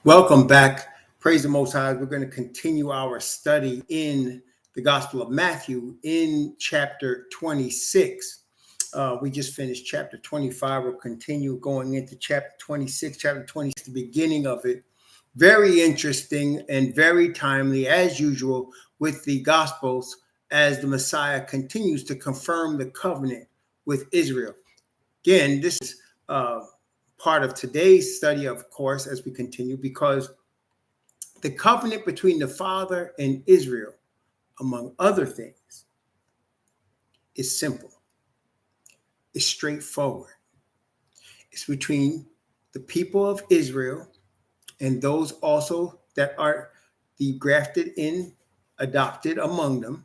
Welcome back. Praise the Most High. We're going to continue our study in the Gospel of Matthew in chapter 26. We just finished chapter 25. We'll continue going into chapter 26. Chapter 26, the beginning of it. Very interesting and very timely, as usual, with the Gospels as the Messiah continues to confirm the covenant with Israel. Again, this is part of today's study, of course, as we continue, because the covenant between the Father and Israel, among other things, is simple. It's straightforward. It's between the people of Israel and those also that are the grafted in, adopted among them,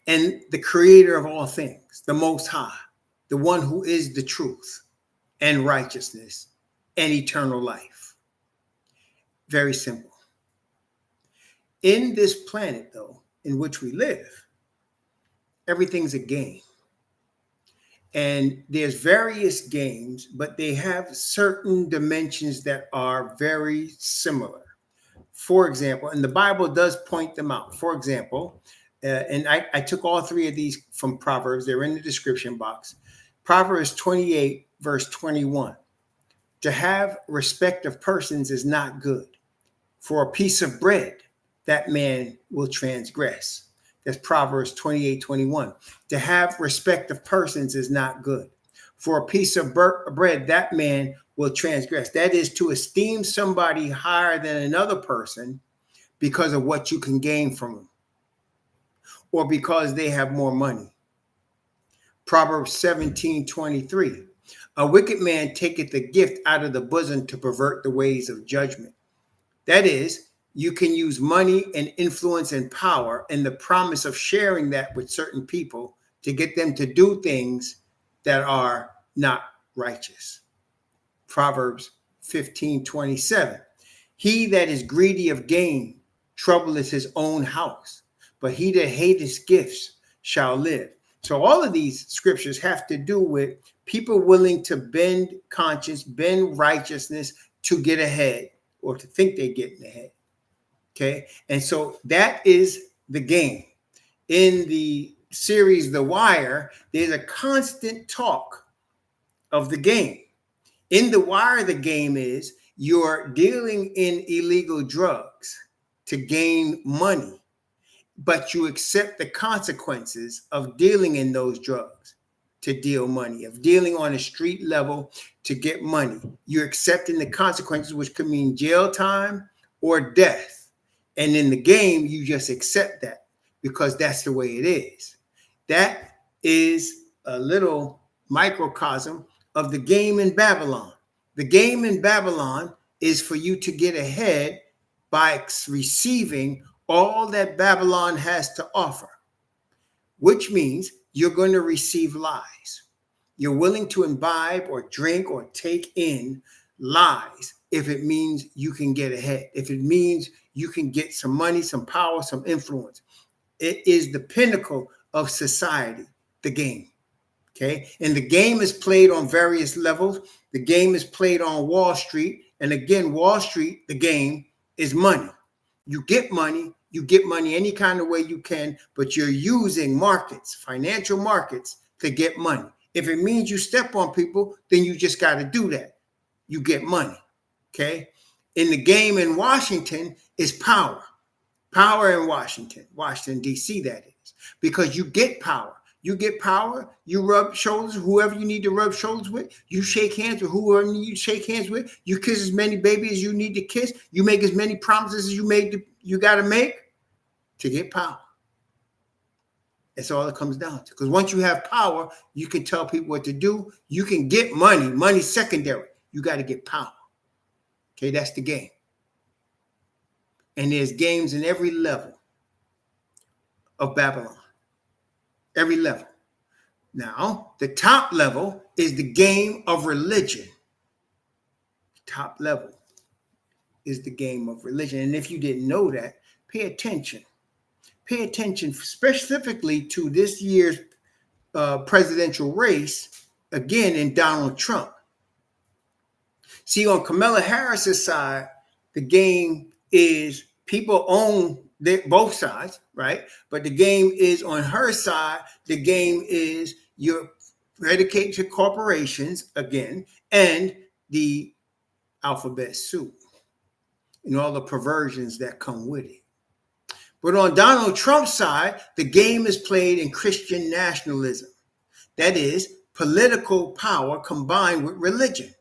and the creator of all things, the Most High, the one who is the truth and righteousness and eternal life. Very simple. In this planet, though, in which we live, everything's a game. And there's various games, but they have certain dimensions that are very similar. For example, and the Bible does point them out. For example, and I took all three of these from Proverbs. They're in the description box. Proverbs 28, verse 21. To have respect of persons is not good. For a piece of bread, that man will transgress. That's Proverbs 28, 21. To have respect of persons is not good. For a piece of bread, that man will transgress. That is to esteem somebody higher than another person because of what you can gain from them, or because they have more money. Proverbs 17, 23. A wicked man taketh a gift out of the bosom to pervert the ways of judgment. That is, you can use money and influence and power and the promise of sharing that with certain people to get them to do things that are not righteous. Proverbs 15, 27. He that is greedy of gain troubleth his own house, but he that hateth gifts shall live. So all of these scriptures have to do with people willing to bend conscience, bend righteousness to get ahead, or to think they're getting ahead. Okay. And so that is the game. In the series, The Wire, there's a constant talk of the game. In The Wire, the game is you're dealing in illegal drugs to gain money, but you accept the consequences of dealing in those drugs to deal money, of dealing on a street level to get money. You're accepting the consequences, which could mean jail time or death. And in the game, you just accept that because that's the way it is. That is a little microcosm of the game in Babylon. The game in Babylon is for you to get ahead by receiving all that Babylon has to offer, which means you're going to receive lies. You're willing to imbibe or drink or take in lies if it means you can get ahead, if it means you can get some money, some power, some influence. It is the pinnacle of society, the game. Okay. And the game is played on various levels. The game is played on Wall Street. And again, Wall Street, the game is money. You get money any kind of way you can, but you're using markets, financial markets, to get money. If it means you step on people, then you just got to do that. You get money. Okay. In the game in Washington is power. Power in Washington, D.C., that is, because you get power. You get power, you rub shoulders, whoever you need to rub shoulders with. You shake hands with whoever you need to shake hands with. You kiss as many babies as you need to kiss. You make as many promises as you got to make to get power. That's all it comes down to. Because once you have power, you can tell people what to do. You can get money. Money's secondary. You got to get power. Okay, that's the game. And there's games in every level of Babylon. Every level. Now, the top level is the game of religion. Top level is the game of religion. And if you didn't know that, pay attention. Pay attention specifically to this year's presidential race, again, in Donald Trump. See, on Kamala Harris's side, the game is people own both sides, right? But the game is on her side. The game is you're dedicated to corporations again and the alphabet soup and all the perversions that come with it. But on Donald Trump's side, the game is played in Christian nationalism. That is political power combined with religion.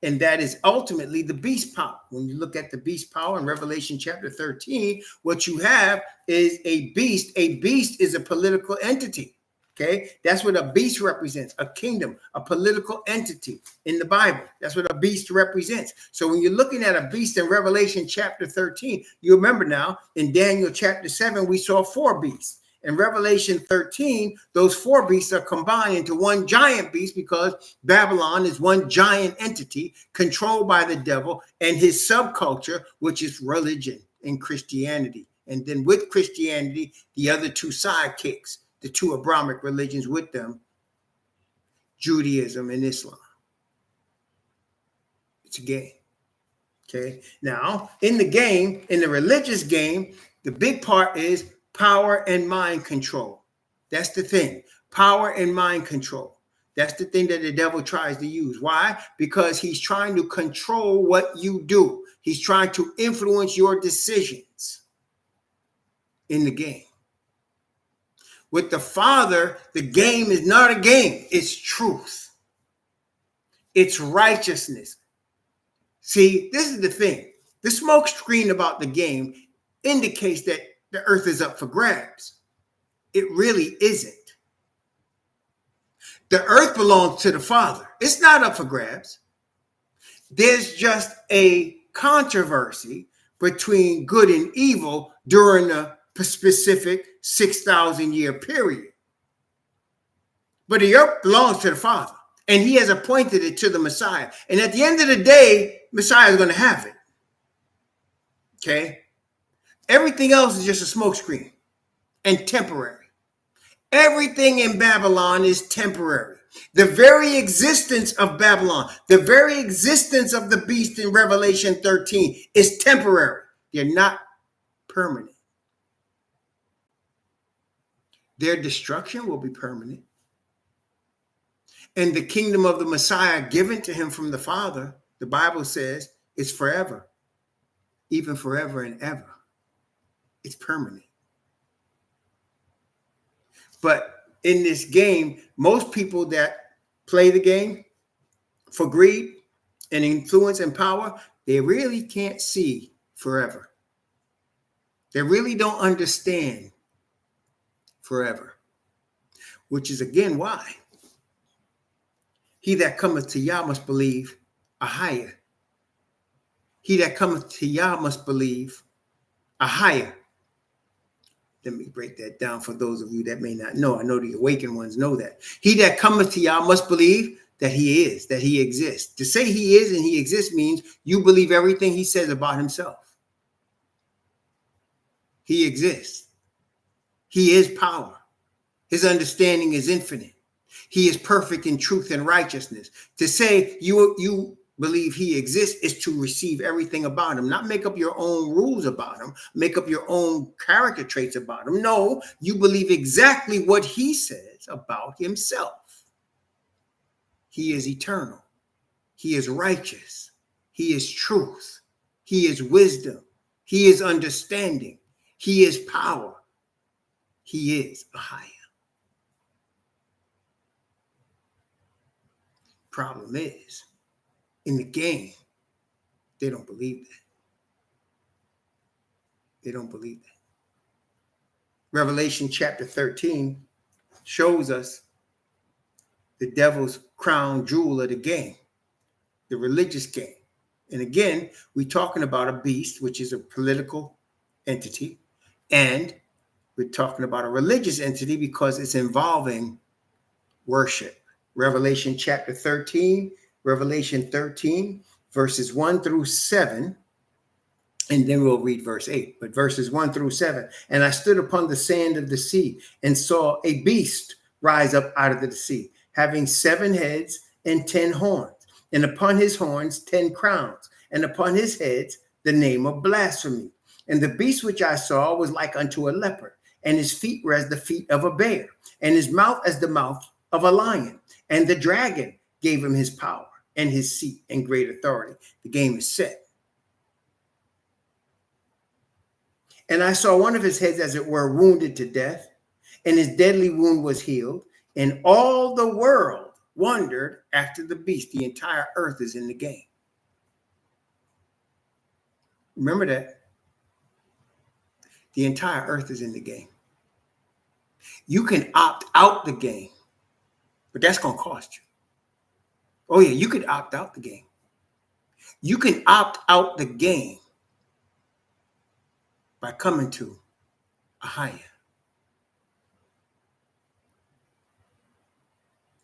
And that is ultimately the beast power. When you look at the beast power in Revelation chapter 13, what you have is a beast. A beast is a political entity. Okay, that's what a beast represents, a kingdom, a political entity in the Bible. That's what a beast represents. So when you're looking at a beast in Revelation chapter 13, you remember now in Daniel chapter 7, we saw 4 beasts. In Revelation 13, those 4 beasts are combined into one giant beast because Babylon is one giant entity controlled by the devil and his subculture, which is religion and Christianity. And then with Christianity, the other 2 sidekicks, the 2 Abrahamic religions with them, Judaism and Islam. It's a game. Okay. Now, in the game, in the religious game, the big part is power and mind control. That's the thing. Power and mind control. That's the thing that the devil tries to use. Why? Because he's trying to control what you do. He's trying to influence your decisions in the game. With the Father, the game is not a game. It's truth. It's righteousness. See, this is the thing. The smoke screen about the game indicates that the earth is up for grabs. It really isn't. The earth belongs to the Father. It's not up for grabs. There's just a controversy between good and evil during a specific 6,000-year period. But the earth belongs to the Father, and he has appointed it to the Messiah. And at the end of the day, Messiah is going to have it. Okay? Everything else is just a smokescreen and temporary. Everything in Babylon is temporary. The very existence of Babylon, the very existence of the beast in Revelation 13 is temporary. They're not permanent. Their destruction will be permanent. And the kingdom of the Messiah given to him from the Father, the Bible says, is forever, even forever and ever. It's permanent. But in this game, most people that play the game for greed and influence and power, they really can't see forever. They really don't understand forever, which is again why he that cometh to Yah must believe a higher. He that cometh to Yah must believe a higher. Let me break that down for those of you that may not know. I know the awakened ones know that. He that cometh to Yah must believe that he is, that he exists. To say he is and he exists means you believe everything he says about himself. He exists. He is power. His understanding is infinite. He is perfect in truth and righteousness. To say you believe he exists is to receive everything about him, not make up your own rules about him, make up your own character traits about him. No, you believe exactly what he says about himself. He is eternal. He is righteous. He is truth. He is wisdom. He is understanding. He is power. He is a higher. Problem is, in the game, they don't believe that. They don't believe that. Revelation chapter 13 shows us the devil's crown jewel of the game, the religious game. And again, we're talking about a beast, which is a political entity, and we're talking about a religious entity because it's involving worship. Revelation chapter 13, verses 1 through 7, and then we'll read verse 8, but verses 1 through 7. And I stood upon the sand of the sea and saw a beast rise up out of the sea, having 7 heads and 10 horns, and upon his horns 10 crowns, and upon his heads the name of blasphemy. And the beast which I saw was like unto a leopard, and his feet were as the feet of a bear, and his mouth as the mouth of a lion. And the dragon gave him his power and his seat and great authority. The game is set. And I saw one of his heads, as it were, wounded to death, and his deadly wound was healed. And all the world wondered after the beast. The entire earth is in the game. Remember that. The entire earth is in the game. You can opt out the game, but that's going to cost you. Oh, yeah, you could opt out the game. You can opt out the game by coming to a higher,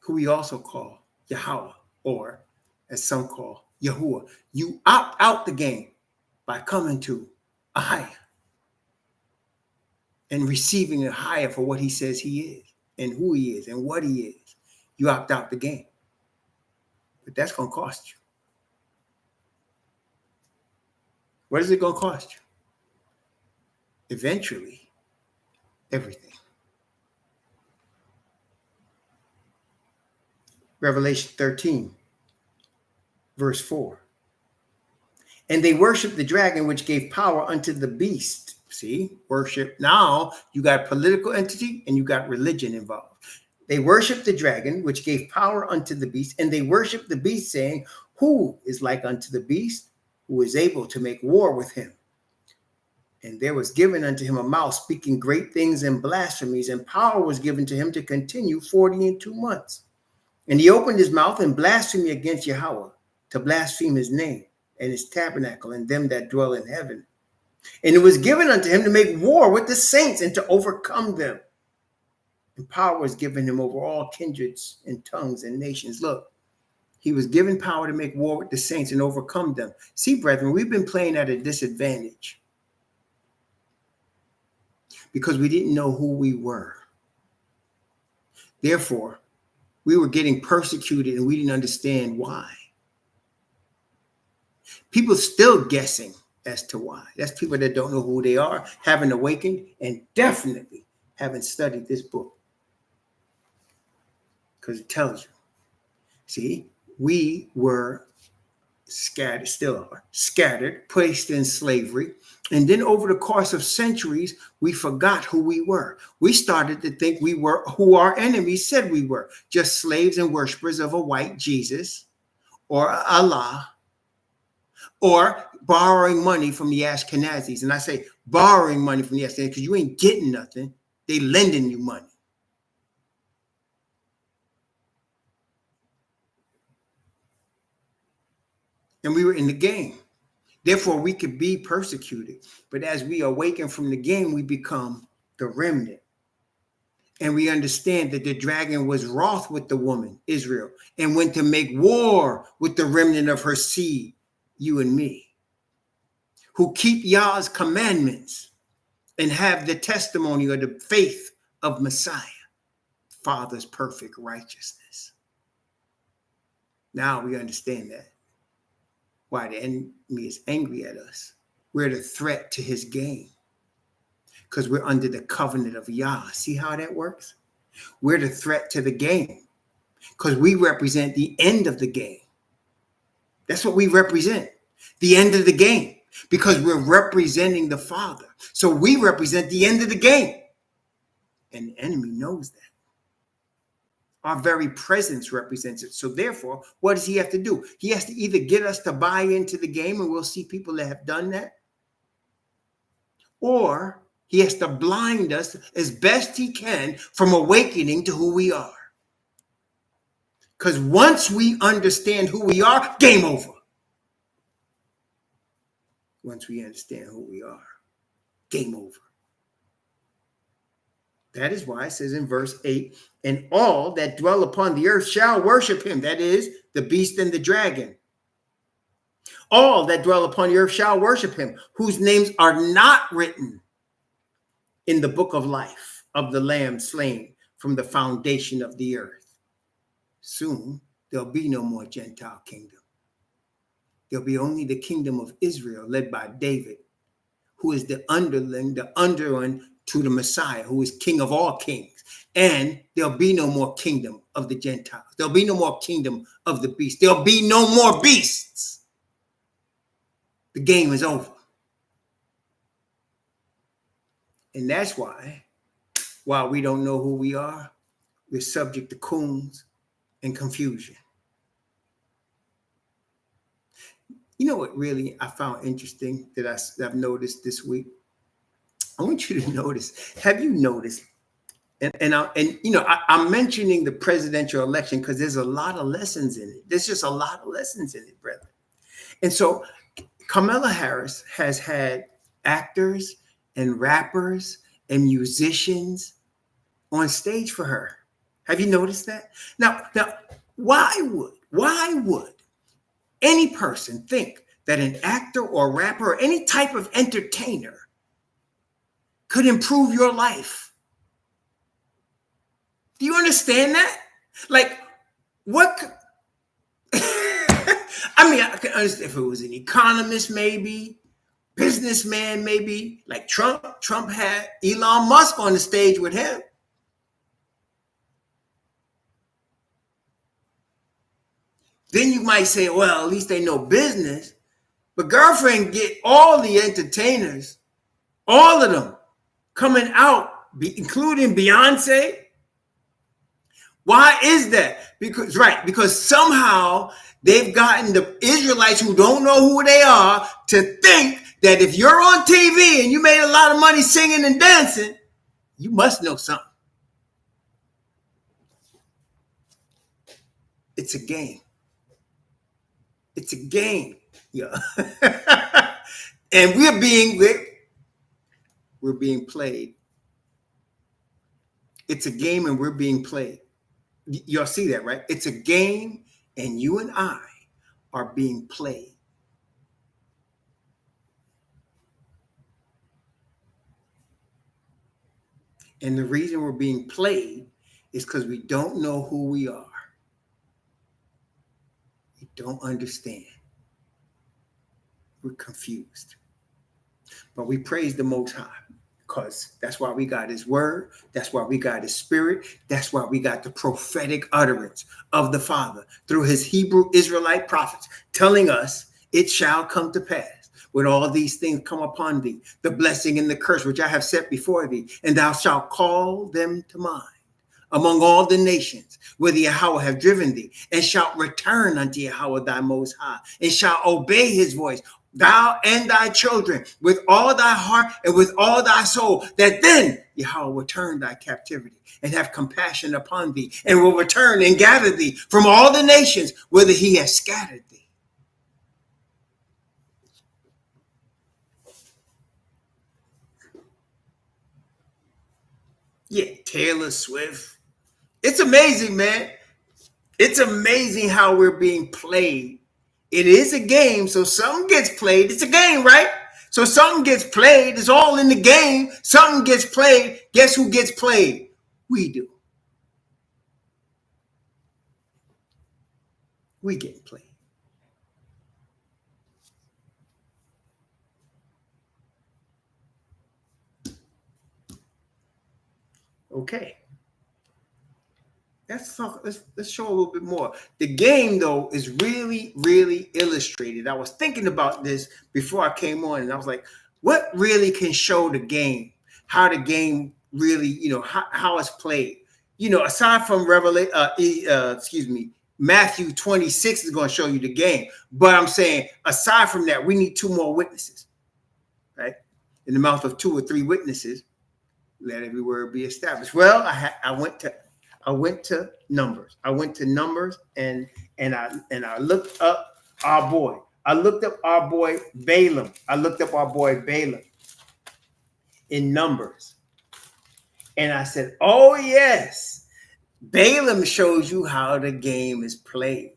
who we also call Yahweh, or as some call Yahuwah. You opt out the game by coming to a higher and receiving a higher for what he says he is and who he is and what he is. You opt out the game. But that's going to cost you. What is it going to cost you? Eventually, everything. Revelation 13, verse 4. And they worshiped the dragon, which gave power unto the beast. See, worship. Now you got political entity and you got religion involved. They worshiped the dragon, which gave power unto the beast, and they worshiped the beast, saying, who is like unto the beast, who is able to make war with him? And there was given unto him a mouth speaking great things and blasphemies, and power was given to him to continue 42 months. And he opened his mouth in blasphemy against Yahweh, to blaspheme his name and his tabernacle and them that dwell in heaven. And it was given unto him to make war with the saints and to overcome them. And power was given him over all kindreds and tongues and nations. Look, he was given power to make war with the saints and overcome them. See, brethren, we've been playing at a disadvantage because we didn't know who we were. Therefore, we were getting persecuted and we didn't understand why. People still guessing as to why. That's people that don't know who they are, haven't awakened, and definitely haven't studied this book. Because it tells you. See, we were scattered, still are, scattered, placed in slavery. And then over the course of centuries, we forgot who we were. We started to think we were who our enemies said we were, just slaves and worshipers of a white Jesus or Allah, or borrowing money from the Ashkenazis. And I say borrowing money from the Ashkenazis because you ain't getting nothing. They lending you money. And we were in the game. Therefore, we could be persecuted. But as we awaken from the game, we become the remnant. And we understand that the dragon was wroth with the woman, Israel, and went to make war with the remnant of her seed, you and me, who keep Yah's commandments and have the testimony or the faith of Messiah, Father's perfect righteousness. Now we understand that. Why the enemy is angry at us. We're the threat to his game because we're under the covenant of Yah. See how that works? We're the threat to the game because we represent the end of the game. That's what we represent, the end of the game, because we're representing the Father. So we represent the end of the game. And the enemy knows that. Our very presence represents it. So therefore, what does he have to do? He has to either get us to buy into the game, and we'll see people that have done that, or he has to blind us as best he can from awakening to who we are. Because once we understand who we are, game over. Once we understand who we are, game over. That is why it says in verse 8, and all that dwell upon the earth shall worship him. That is the beast and the dragon. All that dwell upon the earth shall worship him, whose names are not written in the book of life of the Lamb slain from the foundation of the earth. Soon There'll be no more Gentile kingdom. There'll be only the kingdom of Israel led by David, who is the underling to the Messiah, who is King of all kings. And there'll be no more kingdom of the Gentiles. There'll be no more kingdom of the beast. There'll be no more beasts. The game is over. And that's why, while we don't know who we are, we're subject to coons and confusion. You know what really I found interesting that I've noticed this week? I want you to notice. Have you noticed? I'm mentioning the presidential election because there's a lot of lessons in it. There's just a lot of lessons in it, brother. And so Kamala Harris has had actors and rappers and musicians on stage for her. Have you noticed that? Now, why would any person think that an actor or rapper or any type of entertainer could improve your life? Do you understand that? Like, what? I mean, I can understand if it was an economist, maybe, businessman, maybe, like Trump. Trump had Elon Musk on the stage with him. Then you might say, well, at least they know business. But girlfriend, get all the entertainers, all of them coming out, including Beyonce. Why is that? Because somehow they've gotten the Israelites who don't know who they are to think that if you're on TV and you made a lot of money singing and dancing, you must know something. It's a game. It's a game. Yeah. And we're being played. It's a game and we're being played. Y'all see that, right? It's a game and you and I are being played. And the reason we're being played is because we don't know who we are. We don't understand. We're confused. But we praise the Most High because that's why we got his word. That's why we got his spirit. That's why we got the prophetic utterance of the Father through his Hebrew Israelite prophets telling us it shall come to pass. When all these things come upon thee, the blessing and the curse which I have set before thee, and thou shalt call them to mind among all the nations where the Yahweh have driven thee, and shalt return unto Yahweh thy Most High, and shalt obey his voice, thou and thy children, with all thy heart and with all thy soul, that then Yahweh will turn thy captivity and have compassion upon thee, and will return and gather thee from all the nations whither he has scattered thee. Yeah, Taylor Swift. It's amazing, man. It's amazing how we're being played. It is a game, so something gets played. It's a game, right? So something gets played. It's all in the game. Something gets played. Guess who gets played? We do. We get played. Okay. Let's show a little bit more. The game, though, is really, really illustrated. I was thinking about this before I came on, and I was like, what really can show the game? How the game really, how it's played. Aside from Matthew 26 is going to show you the game. But I'm saying, aside from that, we need two more witnesses, right? In the mouth of 2 or 3 witnesses, let every word be established. Well, I went to Numbers. I went to Numbers and I looked up our boy. I looked up our boy Balaam. In Numbers. And I said, oh, yes. Balaam shows you how the game is played.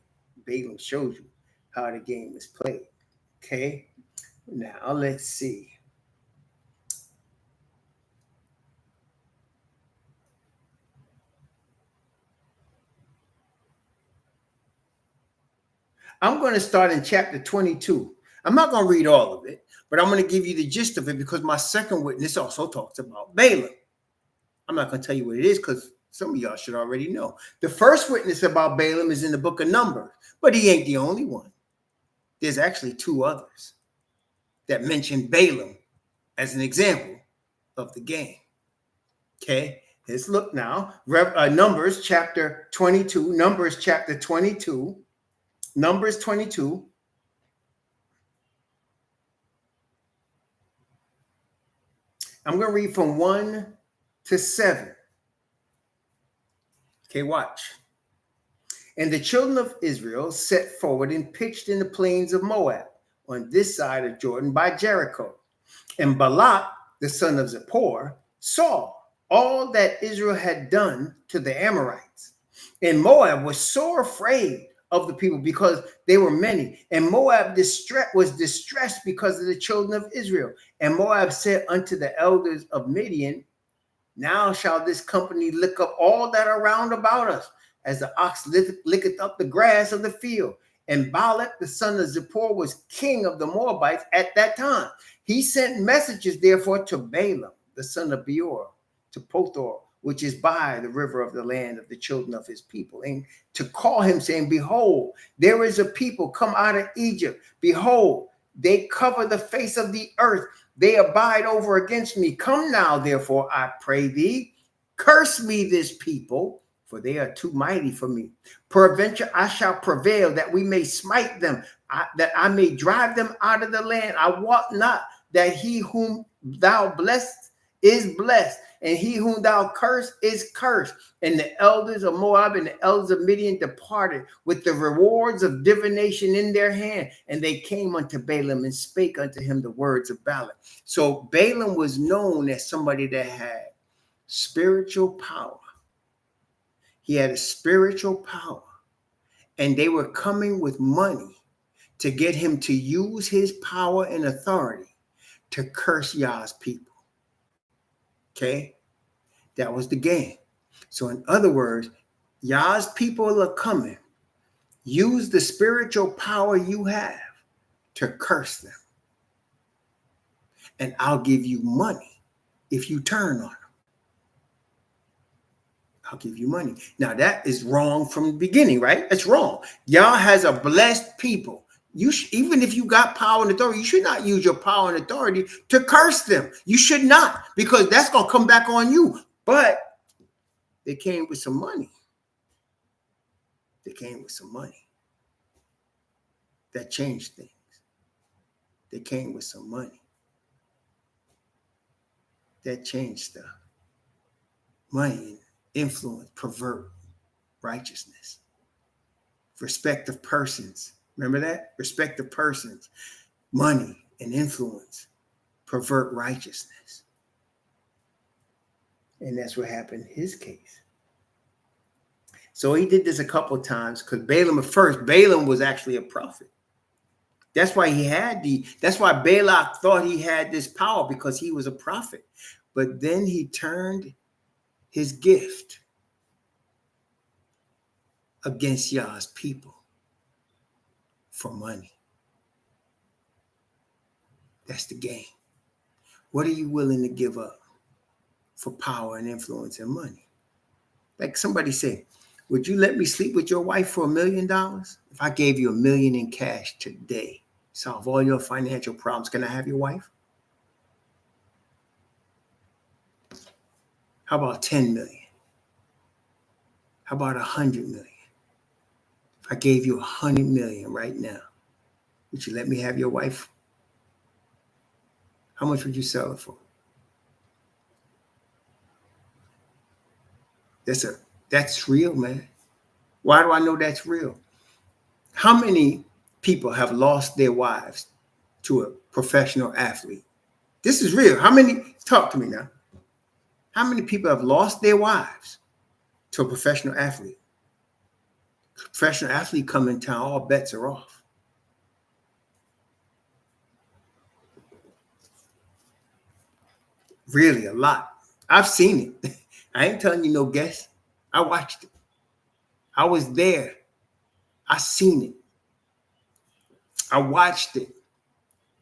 Balaam shows you how the game is played. Okay. Now let's see. I'm going to start in chapter 22. I'm not going to read all of it, but I'm going to give you the gist of it because my second witness also talks about Balaam. I'm not going to tell you what it is because some of y'all should already know. The first witness about Balaam is in the book of Numbers, but he ain't the only one. There's actually two others that mention Balaam as an example of the game. Okay, let's look now. Numbers chapter 22. Numbers chapter 22. Numbers 22. I'm going to read from 1 to 7. Okay, watch. And the children of Israel set forward and pitched in the plains of Moab on this side of Jordan by Jericho. And Balak, the son of Zippor, saw all that Israel had done to the Amorites. And Moab was sore afraid of the people because they were many. And Moab was distressed because of the children of Israel. And Moab said unto the elders of Midian, now shall this company lick up all that are round about us, as the ox licketh up the grass of the field. And Balak, the son of Zippor, was king of the Moabites at that time. He sent messages, therefore, to Balaam, the son of Beor, to Pothor, which is by the river of the land of the children of his people, and to call him, saying, behold, there is a people come out of Egypt. Behold, they cover the face of the earth. They abide over against me. Come now, therefore, I pray thee, curse me this people, for they are too mighty for me. Peradventure I shall prevail, that we may smite them, that I may drive them out of the land. I wot not that he whom thou blessed is blessed, and he whom thou cursed is cursed. And the elders of Moab and the elders of Midian departed with the rewards of divination in their hand. And they came unto Balaam and spake unto him the words of Balak. So Balaam was known as somebody that had spiritual power. He had a spiritual power. And they were coming with money to get him to use his power and authority to curse Yah's people. Okay? That was the game. So in other words, Yah's people are coming. Use the spiritual power you have to curse them. And I'll give you money if you turn on them. I'll give you money. Now that is wrong from the beginning, right? It's wrong. Yah has a blessed people. Even if you got power and authority, you should not use your power and authority to curse them. You should not, because that's going to come back on you. But they came with some money. They came with some money. That changed things. They came with some money. That changed stuff. Money, influence, pervert righteousness. Respect of persons. Remember that? Respect of persons. Money and influence pervert righteousness. And that's what happened in his case. So he did this a couple of times because Balaam was actually a prophet. That's why that's why Balak thought he had this power, because he was a prophet. But then he turned his gift against Yah's people for money. That's the game. What are you willing to give up for power and influence and money? Like somebody said, would you let me sleep with your wife for $1 million? If I gave you $1 million in cash today, solve all your financial problems, can I have your wife? How about 10 million? How about 100 million? If I gave you 100 million right now, would you let me have your wife? How much would you sell it for? That's real, man. Why do I know that's real? How many people have lost their wives to a professional athlete? This is real. Talk to me now. How many people have lost their wives to a professional athlete? Professional athlete come in town, all bets are off. Really, a lot. I've seen it. I ain't telling you no guess. I watched it. I was there. I seen it. I watched it.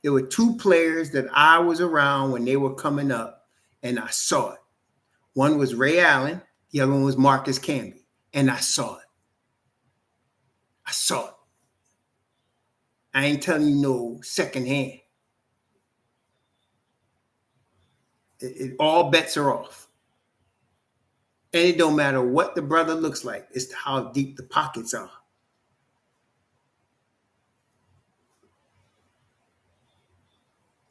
There were two players that I was around when they were coming up, and I saw it. One was Ray Allen. The other one was Marcus Camby. And I saw it. I saw it. I ain't telling you no secondhand. All bets are off. And it don't matter what the brother looks like. It's how deep the pockets are.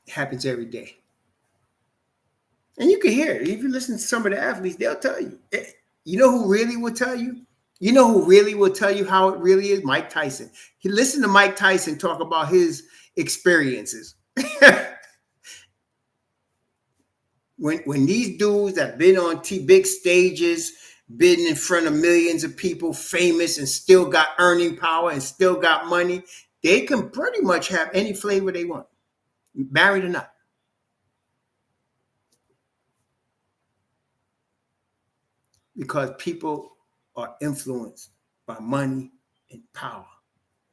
It happens every day. And you can hear it. If you listen to some of the athletes, they'll tell you. You know who really will tell you? You know who really will tell you how it really is? Mike Tyson. He listened to Mike Tyson talk about his experiences. when these dudes that been on big stages, been in front of millions of people, famous, and still got earning power and still got money, they can pretty much have any flavor they want, married or not. Because people are influenced by money and power.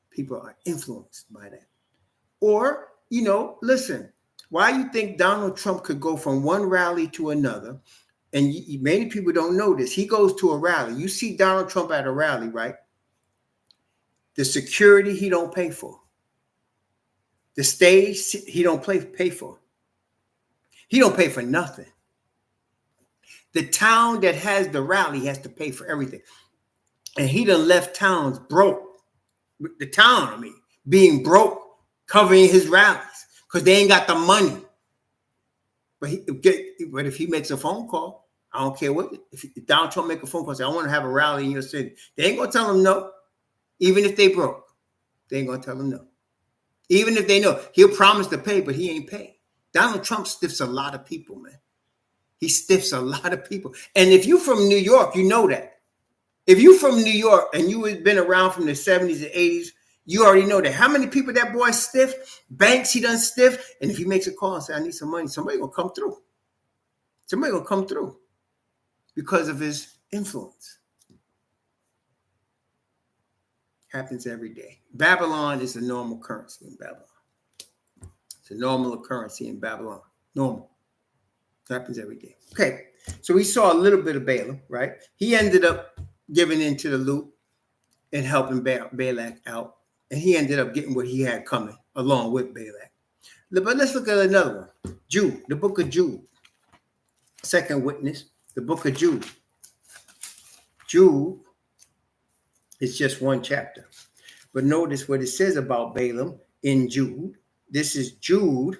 People are influenced by that. Or, listen, why you think Donald Trump could go from one rally to another? And many people don't know this. He goes to a rally. You see Donald Trump at a rally, right? The security he don't pay for. The stage he don't pay for. He don't pay for nothing. The town that has the rally has to pay for everything. And he done left towns broke. The town, being broke, covering his rallies because they ain't got the money. But if he makes a phone call, I don't care what. If Donald Trump make a phone call and say, I want to have a rally in your city, they ain't going to tell him no. Even if they broke, they ain't going to tell him no. Even if they know, he'll promise to pay, but he ain't pay. Donald Trump stiffs a lot of people, man. He stiffs a lot of people. And if you from New York, you know that. If you from New York and you have been around from the 70s and 80s, you already know that. How many people that boy stiff? Banks he done stiff. And if he makes a call and say, I need some money, somebody gonna come through. Somebody gonna come through because of his influence. Happens every day. Babylon is a normal currency in Babylon. It's a normal currency in Babylon. Normal. It happens every day. Okay, so we saw a little bit of Balaam, right? He ended up giving into the loop and helping Balak out. And he ended up getting what he had coming along with Balak. But let's look at another one. Jude, the book of Jude. Second witness, the book of Jude. Jude is just one chapter. But notice what it says about Balaam in Jude. This is Jude.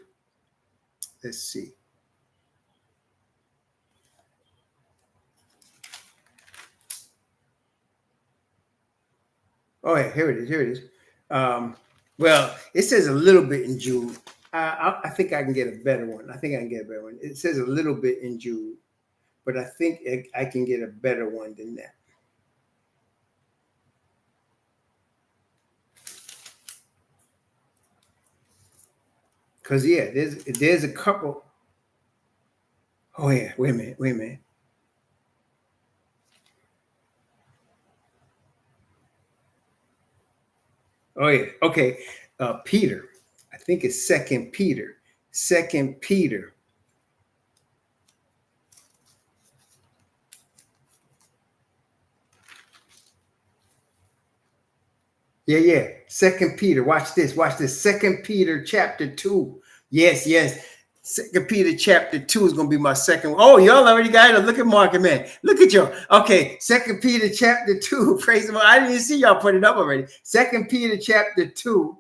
Let's see. Oh, yeah, here it is. Well, it says a little bit in Jude. I think I can get a better one. It says a little bit in Jude, but I think I can get a better one than that. Because, yeah, there's a couple. Oh, yeah, wait a minute. Oh, yeah, okay. Peter. I think it's Second Peter. Second Peter. Yeah. Second Peter. Watch this. Second Peter chapter 2. Yes. Second Peter chapter 2 is going to be my second one. Oh, y'all already got it. Look at Mark, man. Look at y'all. Okay. Second Peter chapter 2. Praise the Lord. I didn't even see y'all put it up already. Second Peter chapter 2.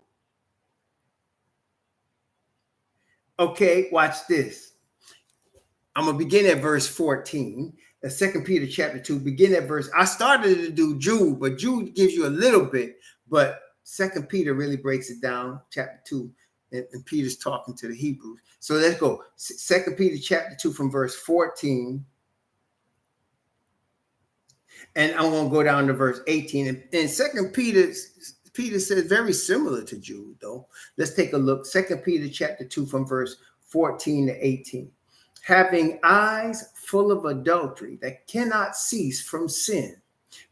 Okay. Watch this. I'm going to begin at verse 14. Second Peter chapter 2. Begin at verse. I started to do Jude, but Jude gives you a little bit. But Second Peter really breaks it down. Chapter 2. And Peter's talking to the Hebrews. So let's go. Second Peter chapter 2 from verse 14. And I'm going to go down to verse 18. And Second Peter says very similar to Jude, though. Let's take a look. Second Peter chapter 2 from verse 14 to 18. Having eyes full of adultery that cannot cease from sin,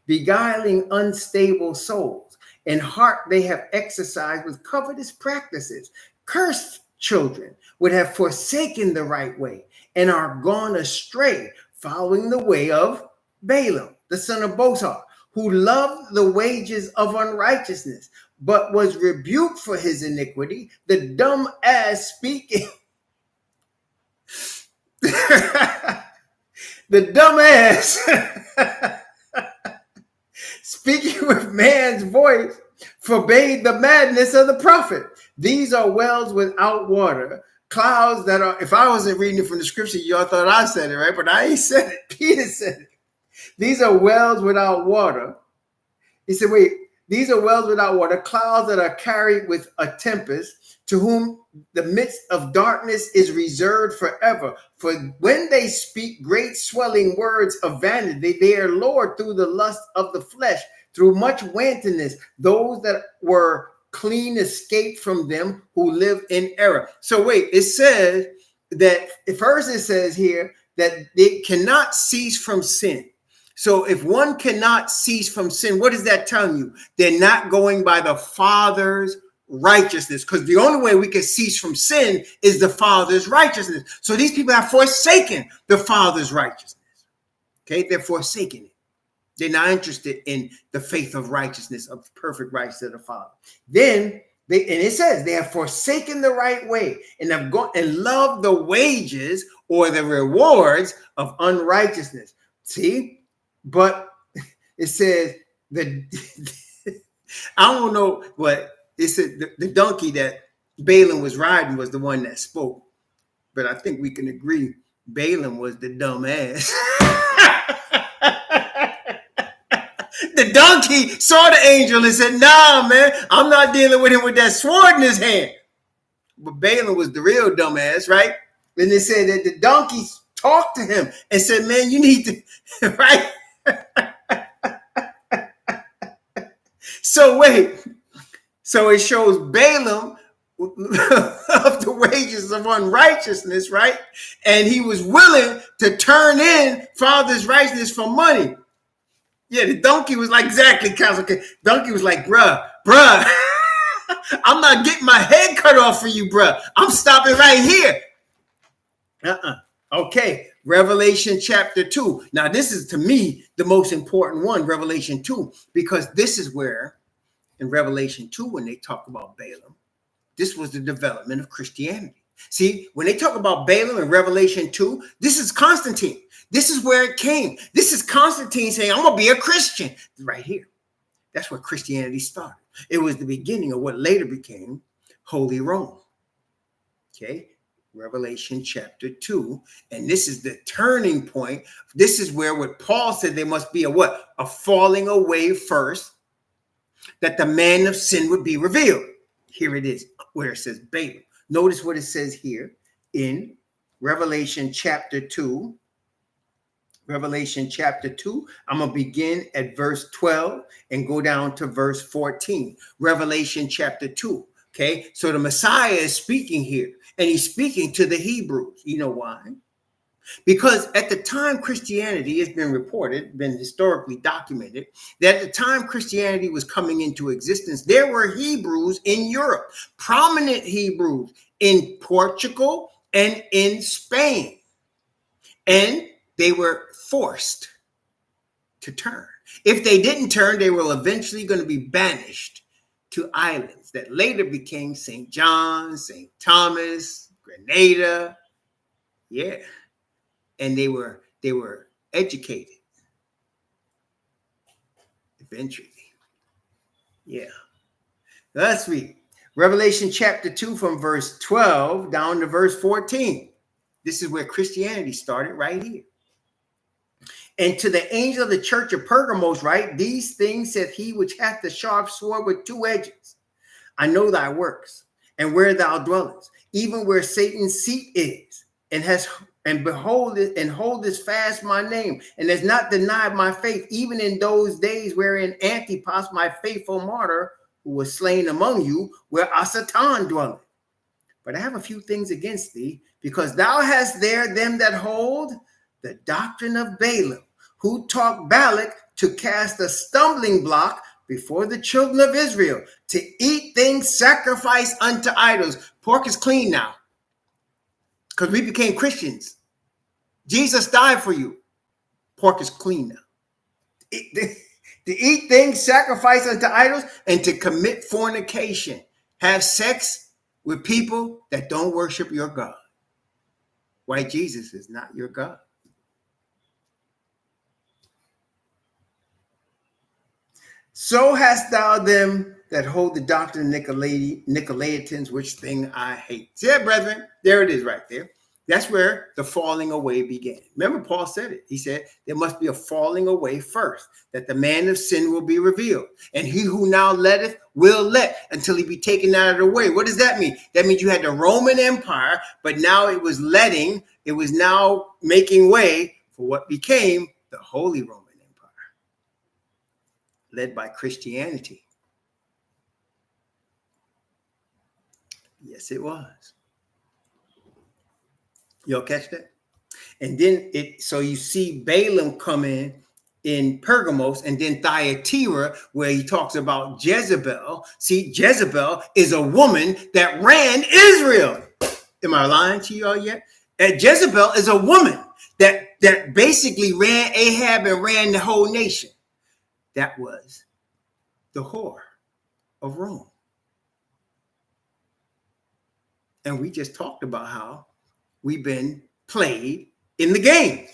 beguiling unstable souls, In heart they have exercised with covetous practices. Cursed children would have forsaken the right way and are gone astray, following the way of Balaam, the son of Bosom, who loved the wages of unrighteousness, but was rebuked for his iniquity. The dumb ass speaking. The dumb ass speaking with man's voice forbade the madness of the prophet. These are wells without water, clouds that are, if I wasn't reading it from the scripture, y'all thought I said it, right? But I ain't said it. Peter said it. These are wells without water. He said, wait, these are wells without water, clouds that are carried with a tempest, to whom the midst of darkness is reserved forever. For when they speak great swelling words of vanity, they are lured through the lust of the flesh, through much wantonness. Those that were clean escaped from them who live in error. So wait, it says that, first it says here that they cannot cease from sin. So if one cannot cease from sin, what is that telling you? They're not going by the Father's righteousness, because the only way we can cease from sin is the Father's righteousness. So these people have forsaken the Father's righteousness. Okay, they're forsaking it. They're not interested in the faith of righteousness, of perfect righteousness of the Father. Then it says they have forsaken the right way and have gone and loved the wages or the rewards of unrighteousness. See, but it says that I don't know what it said. The donkey that Balaam was riding was the one that spoke, but I think we can agree Balaam was the dumb ass. The donkey saw the angel and said, nah, man, I'm not dealing with him with that sword in his hand. But Balaam was the real dumbass, right? And they said that the donkey talked to him and said, man, you need to, right? So wait, so it shows Balaam of the wages of unrighteousness, right? And he was willing to turn in Father's righteousness for money. Yeah, the donkey was like, exactly, counsel. Donkey was like, bruh, I'm not getting my head cut off for you, bruh. I'm stopping right here. Okay, Revelation chapter 2. Now, this is, to me, the most important one, Revelation 2, because this is where, in Revelation 2, when they talk about Balaam, this was the development of Christianity. See, when they talk about Balaam in Revelation 2, this is Constantine. This is where it came. This is Constantine saying, I'm going to be a Christian. Right here. That's where Christianity started. It was the beginning of what later became Holy Rome. Okay, Revelation chapter 2. And this is the turning point. This is where what Paul said there must be a what? A falling away first, that the man of sin would be revealed. Here it is, where it says Balaam. Notice what it says here in Revelation chapter 2. Revelation chapter 2. I'm going to begin at verse 12 and go down to verse 14. Revelation chapter 2. Okay, so the Messiah is speaking here, and he's speaking to the Hebrews. You know why? Because at the time Christianity has been reported, been historically documented, that at the time Christianity was coming into existence, there were Hebrews in Europe, prominent Hebrews in Portugal and in Spain. And they were forced to turn. If they didn't turn, they were eventually going to be banished to islands that later became St. John, St. Thomas, Grenada. Yeah. And they were educated eventually. Yeah. Let's read Revelation chapter 2 from verse 12 down to verse 14. This is where Christianity started, right here. And to the angel of the church of Pergamos write, these things saith he which hath the sharp sword with two edges. I know thy works, and where thou dwellest, even where Satan's seat is, and behold it, and holdest fast my name, and has not denied my faith, even in those days wherein Antipas, my faithful martyr, who was slain among you, where Satan dwelleth. But I have a few things against thee, because thou hast there them that hold the doctrine of Balaam, who taught Balak to cast a stumbling block before the children of Israel to eat things sacrificed unto idols. Pork is clean now because we became Christians. Jesus died for you. Pork is clean now. To eat things sacrificed unto idols and to commit fornication. Have sex with people that don't worship your God. Why Jesus is not your God. So hast thou them that hold the doctrine of Nicolaitans, which thing I hate. See that, brethren? There it is right there. That's where the falling away began. Remember, Paul said it. He said, there must be a falling away first, that the man of sin will be revealed. And he who now letteth will let until he be taken out of the way. What does that mean? That means you had the Roman Empire, but now it was letting, it was now making way for what became the Holy Roman Empire, led by Christianity. Yes, it was. Y'all catch that? And then so you see Balaam come in Pergamos, and then Thyatira, where he talks about Jezebel. See, Jezebel is a woman that ran Israel. Am I lying to y'all yet? And Jezebel is a woman that basically ran Ahab and ran the whole nation. That was the whore of Rome. And we just talked about how we've been played in the game,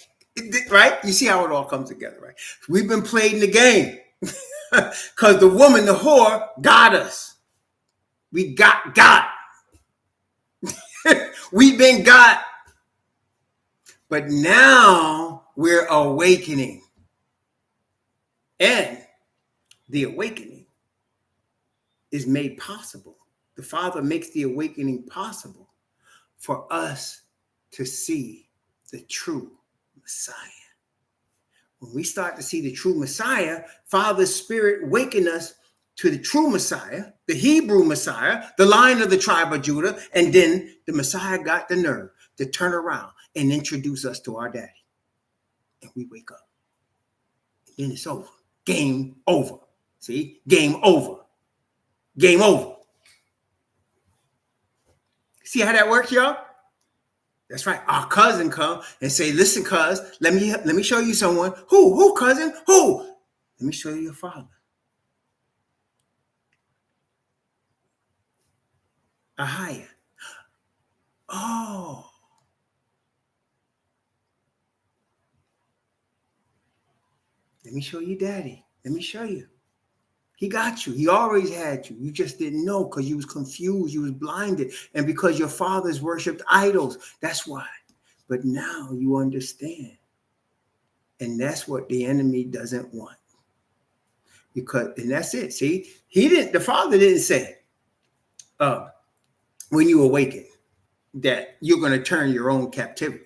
right? You see how it all comes together, right? We've been played in the game because the woman, the whore, got us. We got. We've been got. But now we're awakening. And the awakening is made possible. The Father makes the awakening possible for us to see the true Messiah. When we start to see the true Messiah, Father's Spirit awaken us to the true Messiah, the Hebrew Messiah, the Lion of the tribe of Judah, and then the Messiah got the nerve to turn around and introduce us to our daddy. And we wake up. And then it's over. Game over. See? Game over. Game over. See how that works, y'all? That's right. Our cousin come and say, listen, cuz, let me show you someone. Who, cousin? Who? Let me show you your father. Ahia. Oh. Let me show you daddy. Let me show you. He got you. He always had you. You just didn't know because you was confused. You was blinded. And because your fathers worshipped idols. That's why. But now you understand. And that's what the enemy doesn't want. And that's it. See, the Father didn't say, when you awaken, that you're going to turn your own captivity.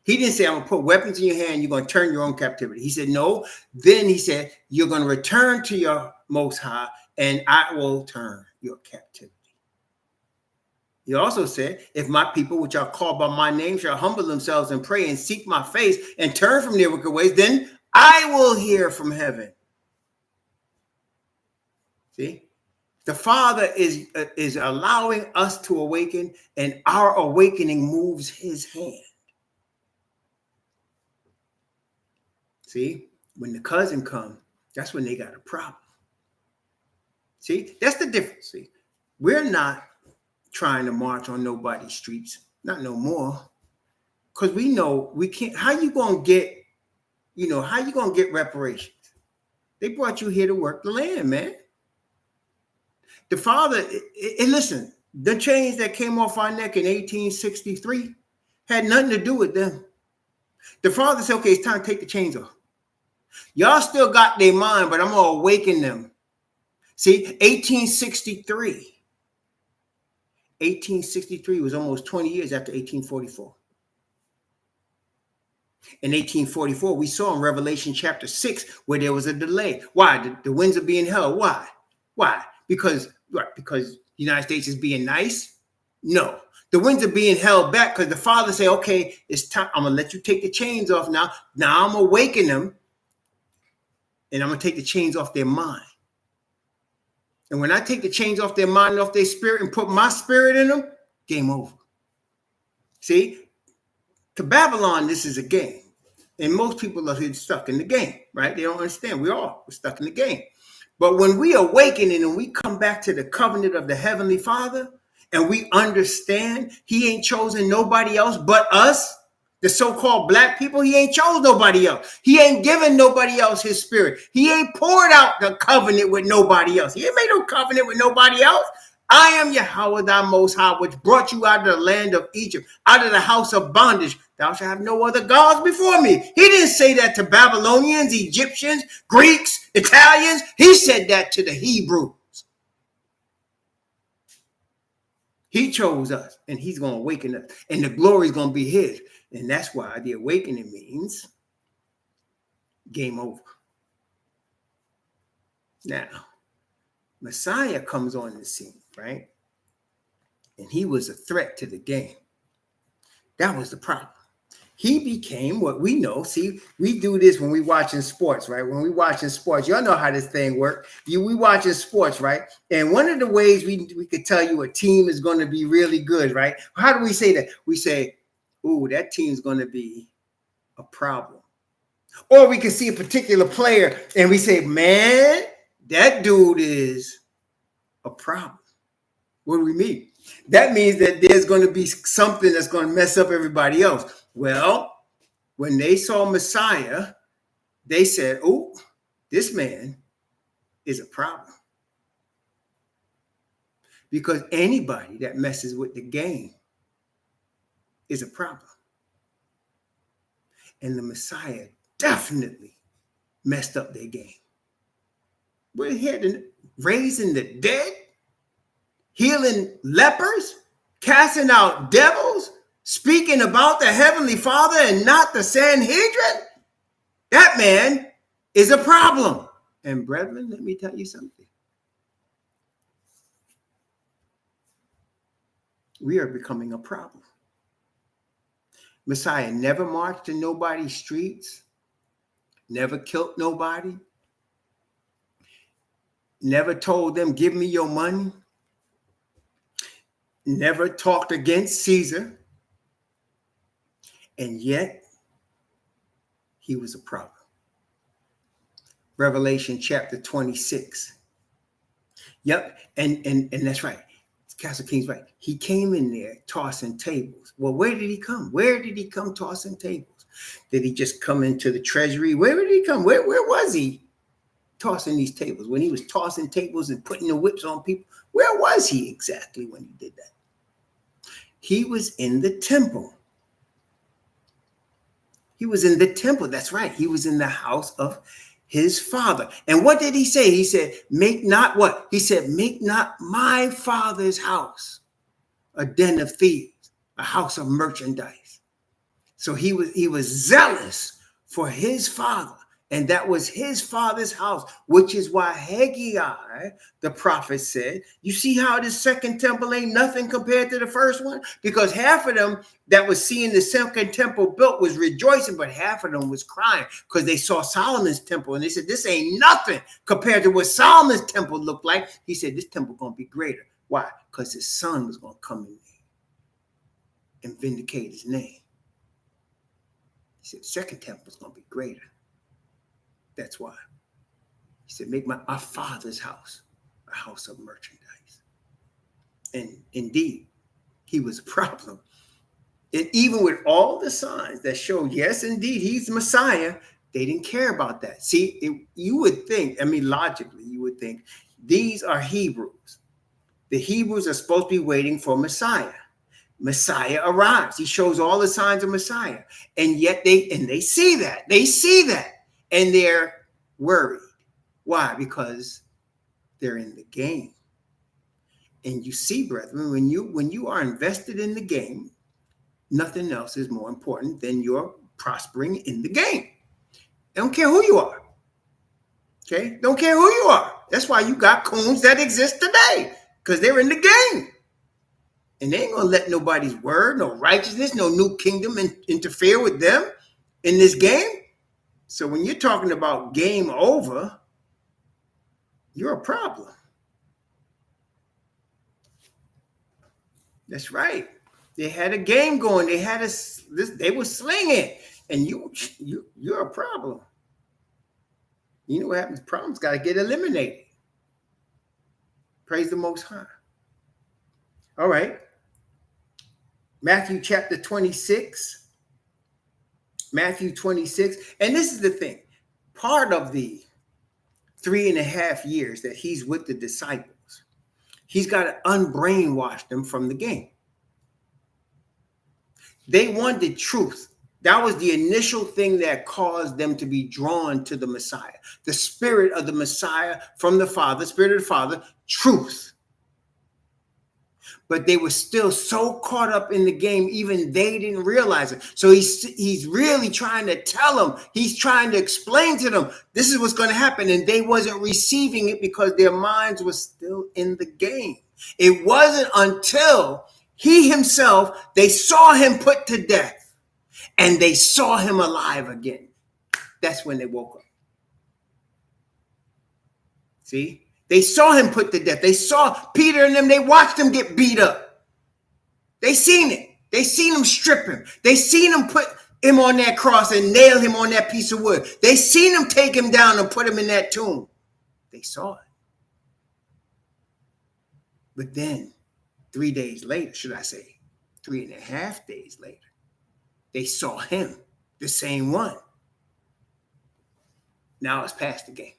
He didn't say, I'm going to put weapons in your hand, you're going to turn your own captivity. He said, no. Then he said, you're going to return to your Most High, and I will turn your captivity. He also said, if my people, which are called by my name, shall humble themselves and pray and seek my face and turn from their wicked ways, then I will hear from heaven. See? The Father is allowing us to awaken, and our awakening moves his hand. See, when the cousin comes, that's when they got a problem. See, that's the difference. See, we're not trying to march on nobody's streets, not no more, because we know we can't. How you gonna get, how you gonna get reparations? They brought you here to work the land, man. The Father, and listen, the chains that came off our neck in 1863 had nothing to do with them. The Father said, okay, it's time to take the chains off. Y'all still got their mind, but I'm going to awaken them. See, 1863. 1863 was almost 20 years after 1844. In 1844, we saw in Revelation chapter 6 where there was a delay. Why? The winds are being held. Why? Because the United States is being nice? No. The winds are being held back because the Father said, okay, it's time. I'm going to let you take the chains off now. Now I'm awakening them. And I'm going to take the chains off their mind. And when I take the chains off their mind and off their spirit and put my spirit in them, game over. See, to Babylon, this is a game. And most people are stuck in the game, right? They don't understand. We're stuck in the game. But when we awaken and we come back to the covenant of the Heavenly Father and we understand he ain't chosen nobody else but us, the so-called black people, he ain't chose nobody else. He ain't given nobody else his spirit. He ain't poured out the covenant with nobody else. He ain't made no covenant with nobody else. I am Yahweh thy most high, which brought you out of the land of Egypt, out of the house of bondage. Thou shalt have no other gods before me. He didn't say that to Babylonians, Egyptians, Greeks, Italians. He said that to the Hebrews. He chose us, and he's going to awaken us, and the glory is going to be his. And that's why the awakening means game over. Now, Messiah comes on the scene, right? And he was a threat to the game. That was the problem. He became what we know. See, we do this when we watching sports, right? When we watching sports, y'all know how this thing works. We watching sports, right? And one of the ways we could tell you a team is going to be really good, right? How do we say that? We say, ooh, that team's going to be a problem. Or we can see a particular player and we say, man, that dude is a problem. What do we mean? That means that there's going to be something that's going to mess up everybody else. Well, when they saw Messiah, they said, oh, this man is a problem. Because anybody that messes with the game is a problem. And the Messiah definitely messed up their game. We're here to raising the dead, healing lepers, casting out devils, speaking about the Heavenly Father and not the Sanhedrin. That man is a problem. And brethren, let me tell you something. We are becoming a problem. Messiah never marched in nobody's streets, never killed nobody, never told them, give me your money, never talked against Caesar, and yet he was a problem. Revelation chapter 26. Yep, and that's right. Castle King's right. He came in there tossing tables. Well, where did he come? Where did he come tossing tables? Did he just come into the treasury? Where did he come? Where was he tossing these tables? When he was tossing tables and putting the whips on people, where was he exactly when he did that? He was in the temple. He was in the temple. That's right. He was in the house of his father. And what did he say? He said, make not what? He said, make not my father's house a den of thieves, a house of merchandise. So he was zealous for his father. And that was his father's house, which is why Haggai, the prophet, said, you see how this second temple ain't nothing compared to the first one? Because half of them that was seeing the second temple built was rejoicing, but half of them was crying because they saw Solomon's temple. And they said, this ain't nothing compared to what Solomon's temple looked like. He said, this temple going to be greater. Why? Because his son was going to come in there and vindicate his name. He said, second temple is going to be greater. That's why. He said, make my father's house a house of merchandise. And indeed, he was a problem. And even with all the signs that showed, yes, indeed, he's the Messiah, they didn't care about that. See, you would think, logically, you would think, these are Hebrews. The Hebrews are supposed to be waiting for Messiah. Messiah arrives. He shows all the signs of Messiah. And yet they see that. They see that. And they're worried. Why? Because they're in the game. And you see, brethren, when you are invested in the game, nothing else is more important than you're prospering in the game. I don't care who you are. Okay? Don't care who you are. That's why you got coons that exist today, because they're in the game. And they ain't going to let nobody's word, no righteousness, no new kingdom interfere with them in this game. So when you're talking about game over, you're a problem. That's right. They had a game going. They had they were slinging, and you're a problem. You know what happens? Problems got to get eliminated. Praise the Most High. All right. Matthew chapter 26. Matthew 26. And this is the thing. Part of the 3.5 years that he's with the disciples, he's got to unbrainwash them from the game. They wanted truth. That was the initial thing that caused them to be drawn to the Messiah. The spirit of the Messiah from the Father, spirit of the Father, truth. But they were still so caught up in the game, even they didn't realize it. So he's really trying to tell them, he's trying to explain to them, this is what's going to happen. And they wasn't receiving it because their minds were still in the game. It wasn't until he himself, they saw him put to death and they saw him alive again. That's when they woke up. See? They saw him put to death. They saw Peter and them. They watched him get beat up. They seen it. They seen him strip him. They seen him put him on that cross and nail him on that piece of wood. They seen him take him down and put him in that tomb. They saw it. But then 3 days later, should I say 3.5 days later, they saw him, the same one. Now it's past the game.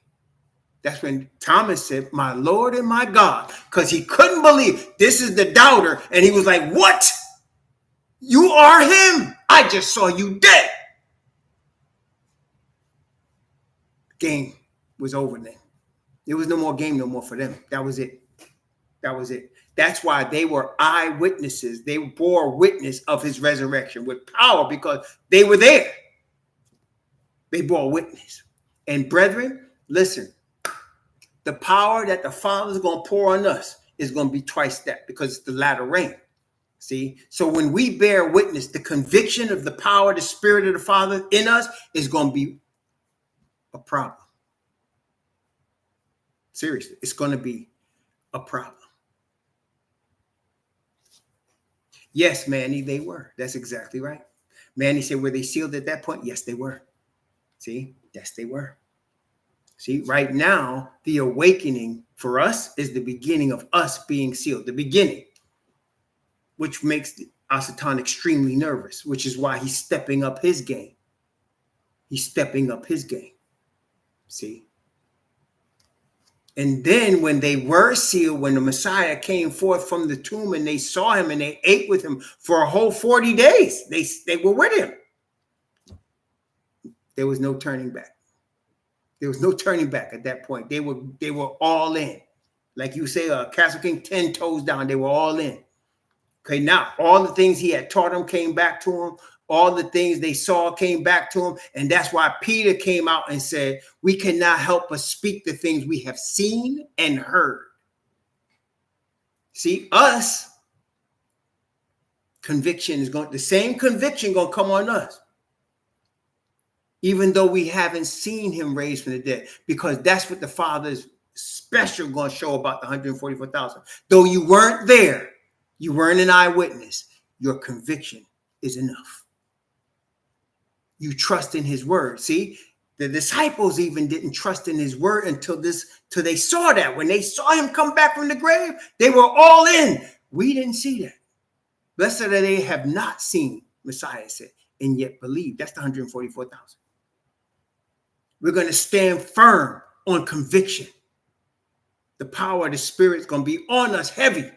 That's when Thomas said, my Lord and my God, because he couldn't believe this is the doubter. And he was like, what? You are him. I just saw you dead. Game was over then. There was no more game no more for them. That was it. That was it. That's why they were eyewitnesses. They bore witness of his resurrection with power because they were there. They bore witness. And brethren, listen. The power that the Father is going to pour on us is going to be twice that because it's the latter rain. See? So when we bear witness, the conviction of the power, the Spirit of the Father in us is going to be a problem. Seriously, it's going to be a problem. Yes, Manny, they were. That's exactly right. Manny said, were they sealed at that point? Yes, they were. See? Yes, they were. See, right now, the awakening for us is the beginning of us being sealed, the beginning, which makes Asatan extremely nervous, which is why he's stepping up his game. He's stepping up his game. See? And then when they were sealed, when the Messiah came forth from the tomb and they saw him and they ate with him for a whole 40 days, they were with him. There was no turning back. There was no turning back at that point. They were all in. Like you say, Castle King, 10 toes down. They were all in. Okay, now all the things he had taught them came back to him. All the things they saw came back to him. And that's why Peter came out and said, we cannot help but speak the things we have seen and heard. See, us, conviction is going, the same conviction going to come on us. Even though we haven't seen him raised from the dead, because that's what the Father's special going to show about the 144,000. Though you weren't there, you weren't an eyewitness, your conviction is enough. You trust in his word. See, the disciples even didn't trust in his word until they saw that. When they saw him come back from the grave, they were all in. We didn't see that. Blessed are they have not seen, Messiah said, and yet believe. That's the 144,000. We're going to stand firm on conviction. The power of the Spirit is going to be on us heavy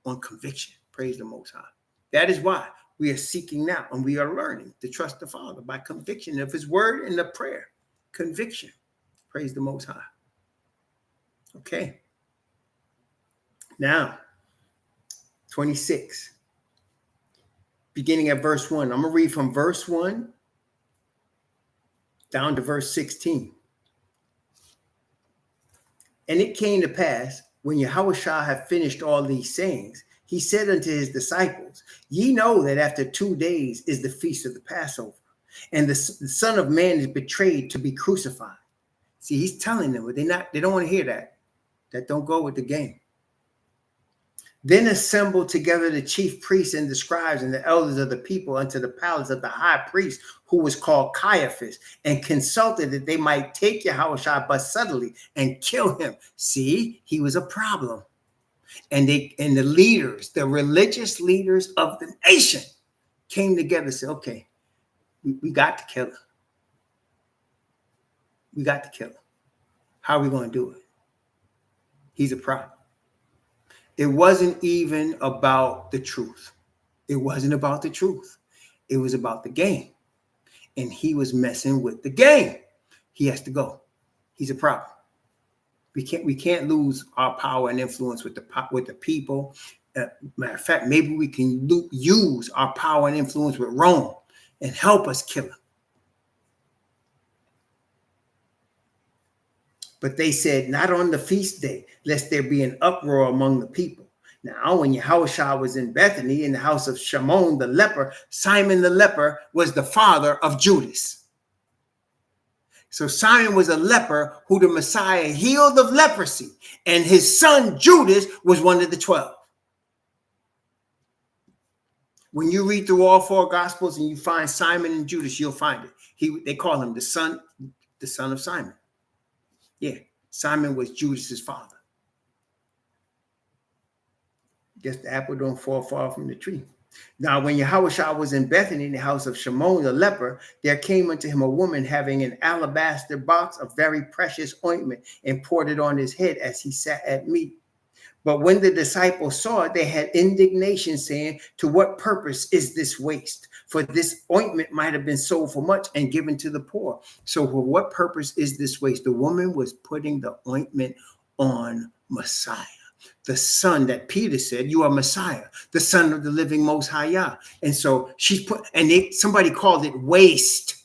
on conviction. Praise the Most High. That is why we are seeking now and we are learning to trust the Father by conviction of his word and the prayer. Conviction. Praise the Most High. Okay. Now, 26. Beginning at verse 1. I'm going to read from verse 1 down to verse 16. And it came to pass, when Yahushua had finished all these sayings, he said unto his disciples, ye know that after 2 days is the feast of the Passover, and the Son of Man is betrayed to be crucified. See, he's telling them, but they don't want to hear that. That don't go with the game. Then assembled together the chief priests and the scribes and the elders of the people unto the palace of the high priest, who was called Caiaphas, and consulted that they might take Yahushua but suddenly and kill him. See, he was a problem. And the leaders, the religious leaders of the nation, came together and said, okay, we got to kill him. We got to kill him. How are we going to do it? He's a problem. It wasn't even about the truth. It wasn't about the truth. It was about the game. And he was messing with the game. He has to go. He's a problem. We can't lose our power and influence with the people. Matter of fact, maybe we can use our power and influence with Rome and help us kill him. But they said, not on the feast day, lest there be an uproar among the people. Now, when Yahushua was in Bethany in the house of Shimon the leper, Simon the leper was the father of Judas. So Simon was a leper who the Messiah healed of leprosy, and his son Judas was one of the 12. When you read through all four Gospels and you find Simon and Judas, you'll find it. They call him the son of Simon. Yeah, Simon was Judas's father. Guess the apple don't fall far from the tree. Now, when Yahushua was in Bethany in the house of Shimon the leper, there came unto him a woman having an alabaster box of very precious ointment, and poured it on his head as he sat at meat. But when the disciples saw it, they had indignation, saying, to what purpose is this waste? For this ointment might have been sold for much and given to the poor. So for what purpose is this waste? The woman was putting the ointment on Messiah, the son that Peter said, you are Messiah, the son of the living Most High Yah. And so she's put, and somebody called it waste.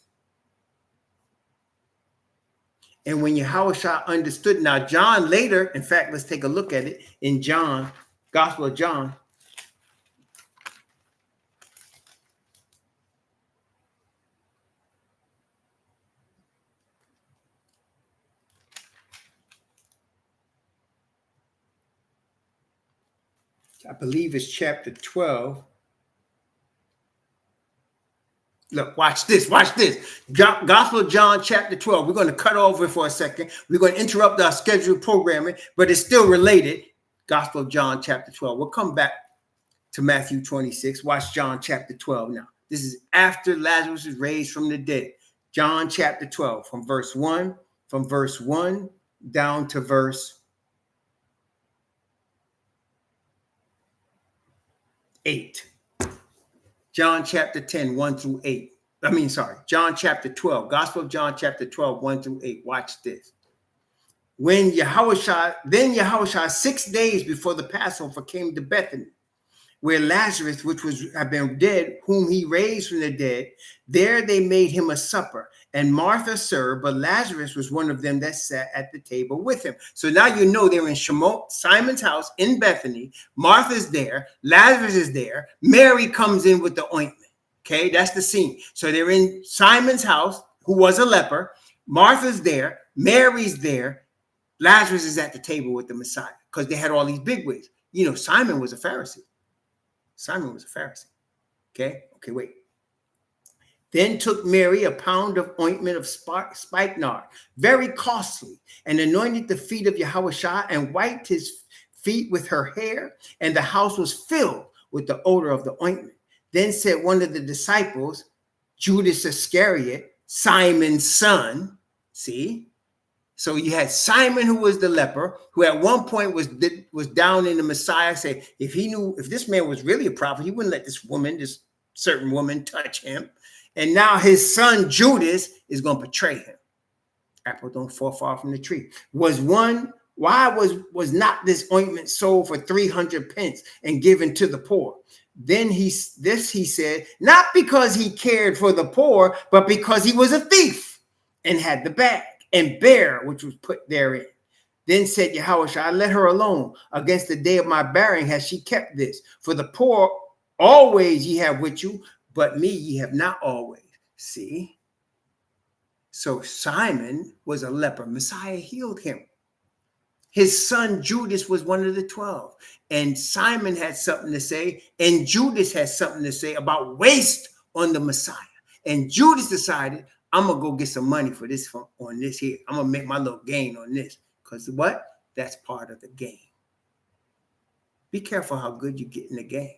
And when Yahushua understood, now John later, in fact, let's take a look at it in John, Gospel of John. I believe it's chapter 12. Look, watch this, watch this. Gospel of John, chapter 12. We're going to cut over for a second. We're going to interrupt our scheduled programming, but it's still related. Gospel of John, chapter 12. We'll come back to Matthew 26. Watch John, chapter 12 now. This is after Lazarus is raised from the dead. John, chapter 12, from verse 1 down to verse 8. John chapter 10, 1 through 8. John chapter 12. Gospel of John chapter 12, 1 through 8. Watch this. When Yahushua 6 days before the Passover came to Bethany, where Lazarus, which had been dead, whom he raised from the dead, there they made him a supper. And Martha served, but Lazarus was one of them that sat at the table with him. So now you know they're in Simon's house in Bethany. Martha's there. Lazarus is there. Mary comes in with the ointment. Okay, that's the scene. So they're in Simon's house, who was a leper. Martha's there. Mary's there. Lazarus is at the table with the Messiah because they had all these bigwigs. You know, Simon was a Pharisee. Okay, wait. Then took Mary a pound of ointment of spikenard, very costly, and anointed the feet of Yahushua and wiped his feet with her hair, and the house was filled with the odor of the ointment. Then said one of the disciples, Judas Iscariot, Simon's son, see? So you had Simon, who was the leper, who at one point was down in the Messiah, say, if this man was really a prophet, he wouldn't let this certain woman touch him. And now his son Judas is going to betray him. Apple don't fall far from the tree. Why was not this ointment sold for 300 pence and given to the poor? Then he said, not because he cared for the poor, but because he was a thief and had the bag and bear which was put therein. Then said Yahushua, let her alone. Against the day of my burying has she kept this. For the poor always ye have with you, but me ye have not always. See? So Simon was a leper. Messiah healed him. His son Judas was one of the 12. And Simon had something to say, and Judas had something to say about waste on the Messiah. And Judas decided, I'm going to go get some money for this on this here. I'm going to make my little gain on this. Because what? That's part of the game. Be careful how good you get in the game.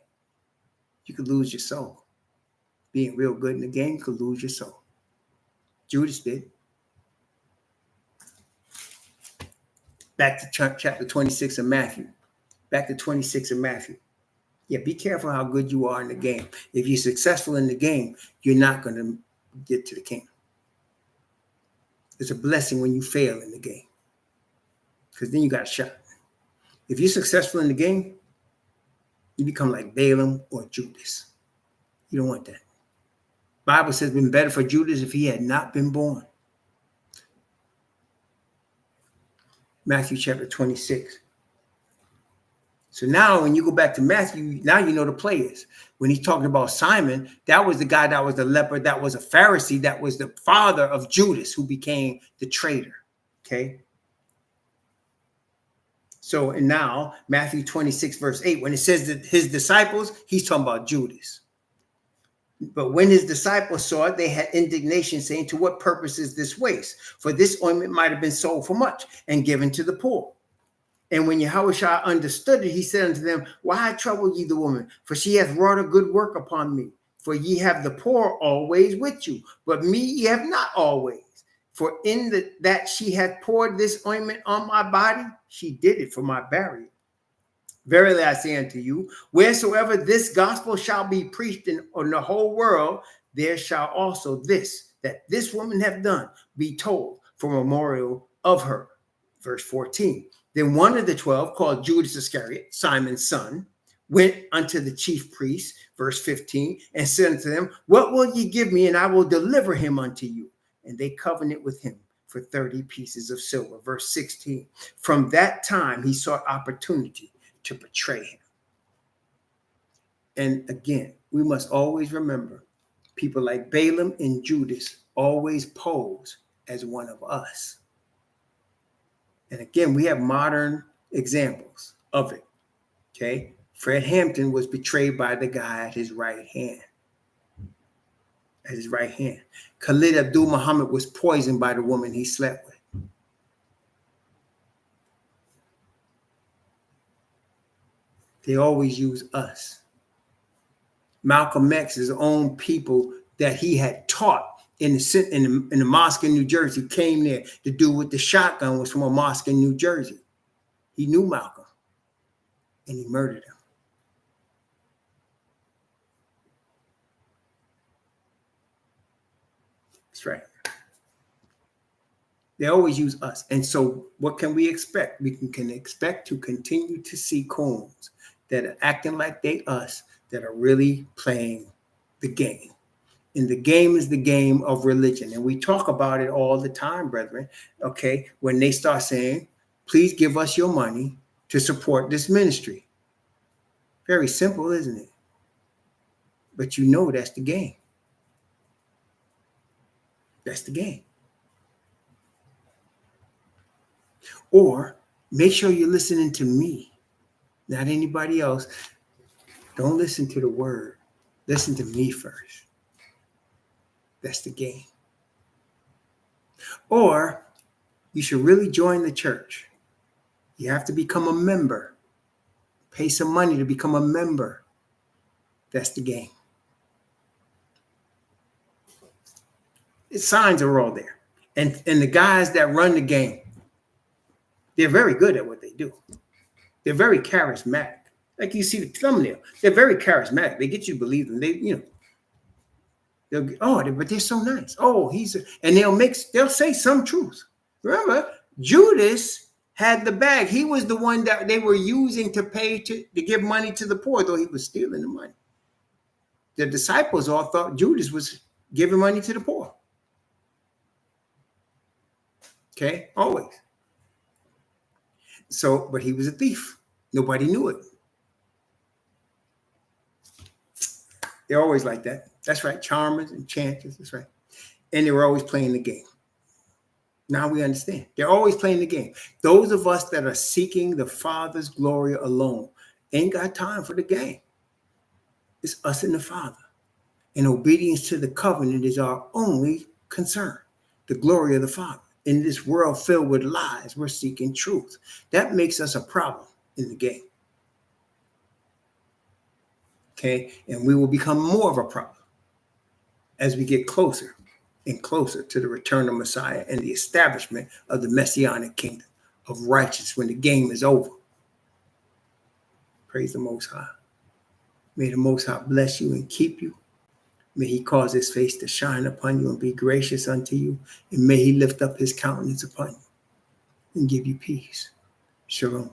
You could lose your soul. Being real good in the game, you could lose your soul. Judas did. Back to chapter 26 of Matthew. Back to 26 of Matthew. Yeah, be careful how good you are in the game. If you're successful in the game, you're not going to get to the kingdom. It's a blessing when you fail in the game, because then you got a shot. If you're successful in the game, you become like Balaam or Judas. You don't want that. Bible says it's been better for Judas if he had not been born. Matthew chapter 26. So now when you go back to Matthew, now you know the players. When he's talking about Simon, that was the guy that was the leper, that was a Pharisee, that was the father of Judas, who became the traitor. Okay. So, and now Matthew 26, verse 8, when it says that his disciples, he's talking about Judas. But when his disciples saw it, they had indignation, saying, to what purpose is this waste? For this ointment might have been sold for much and given to the poor. And when Yahushua understood it, he said unto them, why trouble ye the woman? For she hath wrought a good work upon me. For ye have the poor always with you, but me ye have not always. For in that she hath poured this ointment on my body, she did it for my burial. Verily I say unto you, wheresoever this gospel shall be preached in the whole world, there shall also that this woman hath done, be told for memorial of her. Verse 14. Then one of the 12, called Judas Iscariot, Simon's son, went unto the chief priests, verse 15, and said unto them, what will ye give me, and I will deliver him unto you? And they covenanted with him for 30 pieces of silver. Verse 16. From that time he sought opportunity to betray him. And again, we must always remember, people like Balaam and Judas always pose as one of us. And again, we have modern examples of it. Okay. Fred Hampton was betrayed by the guy at his right hand. At his right hand. Khalid Abdul Muhammad was poisoned by the woman he slept with. They always use us. Malcolm X's own people that he had taught in the mosque in New Jersey came there. The dude with the shotgun was from a mosque in New Jersey. He knew Malcolm, and he murdered him. That's right. They always use us. And so what can we expect? We can expect to continue to see coons that are acting like they us, that are really playing the game. And the game is the game of religion. And we talk about it all the time, brethren. Okay, when they start saying, please give us your money to support this ministry. Very simple, isn't it? But you know that's the game. That's the game. Or make sure you're listening to me, not anybody else. Don't listen to the word. Listen to me first. That's the game. Or you should really join the church. You have to become a member. Pay some money to become a member. That's the game. The signs are all there. And the guys that run the game, they're very good at what they do. They're very charismatic. Like you see the thumbnail. They're very charismatic. They get you to believe them. But they're so nice. Oh, and they'll say some truth. Remember, Judas had the bag. He was the one that they were using to pay to give money to the poor, though he was stealing the money. The disciples all thought Judas was giving money to the poor. Okay, always. So, but he was a thief. Nobody knew it. They're always like that. That's right. Charmers, enchanters. That's right. And they were always playing the game. Now we understand. They're always playing the game. Those of us that are seeking the Father's glory alone ain't got time for the game. It's us and the Father. And obedience to the covenant is our only concern. The glory of the Father. In this world filled with lies, we're seeking truth. That makes us a problem in the game. Okay? And we will become more of a problem as we get closer and closer to the return of Messiah and the establishment of the Messianic kingdom of righteousness when the game is over. Praise the Most High. May the Most High bless you and keep you. May he cause his face to shine upon you and be gracious unto you. And may he lift up his countenance upon you and give you peace. Shalom.